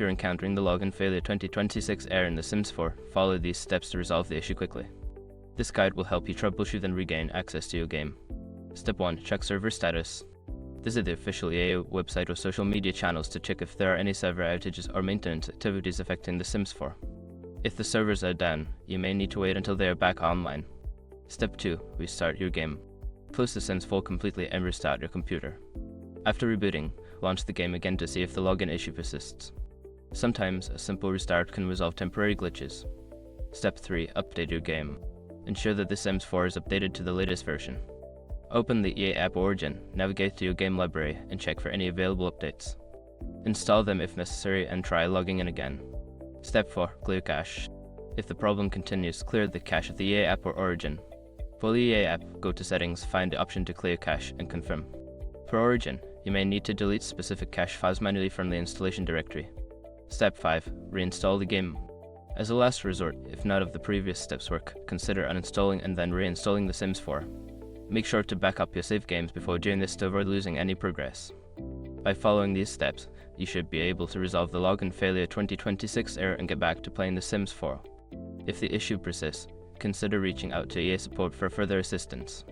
you're encountering the Login Failure 2026 error in The Sims 4, follow these steps to resolve the issue quickly. This guide will help you troubleshoot and regain access to your game. Step 1. Check server status. Visit the official EA website or social media channels to check if there are any server outages or maintenance activities affecting The Sims 4. If the servers are down, you may need to wait until they are back online. Step 2. Restart your game. Close The Sims 4 completely and restart your computer. After rebooting, launch the game again to see if the login issue persists. Sometimes, a simple restart can resolve temporary glitches. Step 3. Update your game. Ensure that The Sims 4 is updated to the latest version. Open the EA App Origin, navigate to your game library, and check for any available updates. Install them if necessary and try logging in again. Step 4. Clear cache. If the problem continues, clear the cache of the EA App or Origin. For the EA App, go to Settings, find the option to clear cache, and confirm. For Origin, you may need to delete specific cache files manually from the installation directory. Step 5. Reinstall the game. As a last resort, if none of the previous steps work, consider uninstalling and then reinstalling The Sims 4. Make sure to back up your save games before doing this to avoid losing any progress. By following these steps, you should be able to resolve the Login Failure 2026 error and get back to playing The Sims 4. If the issue persists, consider reaching out to EA support for further assistance.